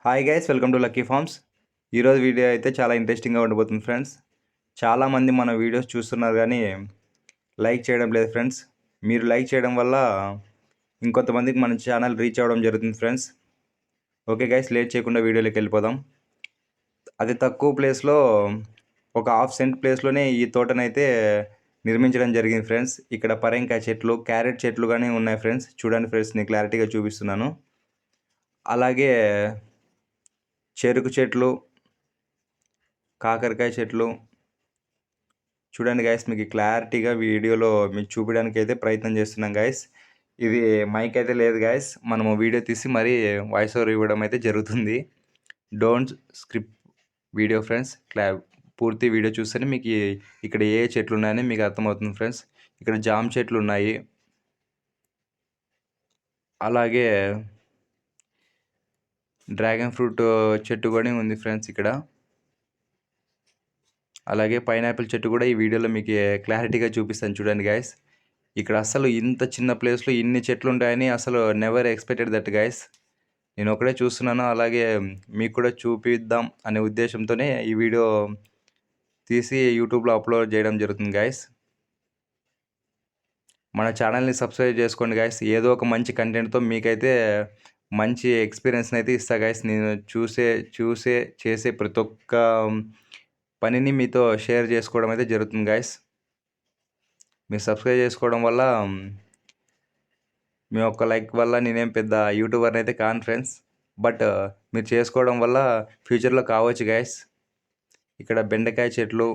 Hi guys, welcome to lucky farms. ఈరోజు video అయితే చాలా ఇంట్రెస్టింగ్గా ఉండబోతుంది ఫ్రెండ్స్. చాలామంది మన వీడియోస్ చూస్తున్నారు కానీ లైక్ చేయడం లేదు ఫ్రెండ్స్. మీరు లైక్ చేయడం వల్ల ఇంకొంతమందికి మన ఛానల్ రీచ్ అవ్వడం జరుగుతుంది ఫ్రెండ్స్. ఓకే గైస్, లేట్ చేయకుండా వీడియోలోకి వెళ్ళిపోదాం. అతి తక్కువ ప్లేస్లో ఒక హాఫ్ సెంట్ ప్లేస్లోనే ఈ తోటనైతే నిర్మించడం జరిగింది ఫ్రెండ్స్. ఇక్కడ పరంకాయ చెట్లు, క్యారెట్ చెట్లు కానీ ఉన్నాయి ఫ్రెండ్స్. చూడండి ఫ్రెండ్స్, నేను క్లారిటీగా చూపిస్తున్నాను. అలాగే చెరుకు చెట్లు, కాకరకాయ చెట్లు చూడండి గైస్. మీకు క్లారిటీగా వీడియోలో మీకు చూపించడానికి అయితే ప్రయత్నం చేస్తున్నాం గైస్. ఇది మైక్ అయితే లేదు గైస్, మనము వీడియో తీసి మరీ వాయిస్ ఓవర్ ఇవ్వడం అయితే జరుగుతుంది. Don't script video friends. పూర్తి వీడియో చూస్తేనే మీకు ఇక్కడ ఏ చెట్లు ఉన్నాయని మీకు అర్థమవుతుంది ఫ్రెండ్స్. ఇక్కడ జామ చెట్లు ఉన్నాయి, అలాగే డ్రాగన్ ఫ్రూట్ చెట్టు కూడా ఉంది ఫ్రెండ్స్ ఇక్కడ. అలాగే పైనాపిల్ చెట్టు కూడా ఈ వీడియోలో మీకు క్లారిటీగా చూపిస్తాను చూడండి గైస్. ఇక్కడ అసలు ఇంత చిన్న ప్లేస్లో ఇన్ని చెట్లు ఉంటాయని అసలు నెవర్ ఎక్స్పెక్టెడ్ దట్ గైస్. నేను ఒకడే చూస్తున్నాను, అలాగే మీకు కూడా చూపిద్దాం అనే ఉద్దేశంతోనే ఈ వీడియో తీసి యూట్యూబ్లో అప్లోడ్ చేయడం జరుగుతుంది గైస్. మన ఛానల్ని సబ్స్క్రైబ్ చేసుకోండి గైస్. ఏదో ఒక మంచి కంటెంట్తో మీకైతే మంచి ఎక్స్పీరియన్స్ని అయితే ఇస్తా గైస్. నేను చేసే ప్రతి ఒక్క పనిని మీతో షేర్ చేసుకోవడం అయితే జరుగుతుంది గైస్. మీరు సబ్స్క్రైబ్ చేసుకోవడం వల్ల, మీ ఒక్క లైక్ వల్ల నేనేం పెద్ద యూట్యూబర్ని అయితే కాను ఫ్రెండ్స్. బట్ మీరు చేసుకోవడం వల్ల ఫ్యూచర్లో కావచ్చు గైస్. ఇక్కడ బెండకాయ చెట్లు,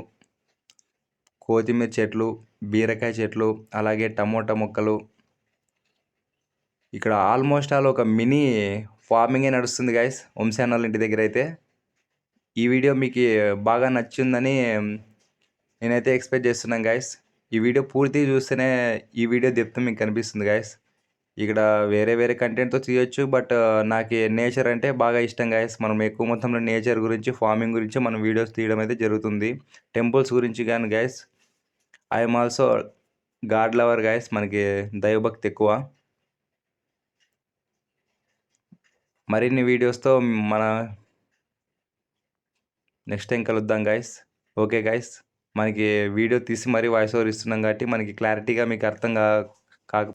కొత్తిమీర చెట్లు, బీరకాయ చెట్లు, అలాగే టమోటా మొక్కలు, ఇక్కడ ఆల్మోస్ట్ ఆల్ ఒక మినీ ఫార్మింగే నడుస్తుంది గైస్ వంశానాల ఇంటి దగ్గర అయితే. ఈ వీడియో మీకు బాగా నచ్చిందని నేనైతే ఎక్స్పెక్ట్ చేస్తున్నాను గైస్. ఈ వీడియో పూర్తిగా చూస్తేనే ఈ వీడియో డెప్త్ మీకు కనిపిస్తుంది గైస్. ఇక్కడ వేరే కంటెంట్తో తీయొచ్చు, బట్ నాకు నేచర్ అంటే బాగా ఇష్టం గైస్. మనం ఎక్కువ మొత్తంలో నేచర్ గురించి, ఫార్మింగ్ గురించి మనం వీడియోస్ తీయడం అయితే జరుగుతుంది. టెంపుల్స్ గురించి కానీ guys. I'm also God lover guys. మనకి దైవభక్తి ఎక్కువ. మరిన్ని వీడియోస్తో మన నెక్స్ట్ టైం కలుద్దాం గైస్. ఓకే గైస్, మనకి వీడియో తీసి మరీ వాయిస్ ఓవర్ ఇస్తున్నాం కాబట్టి మనకి క్లారిటీగా మీకు అర్థం కాక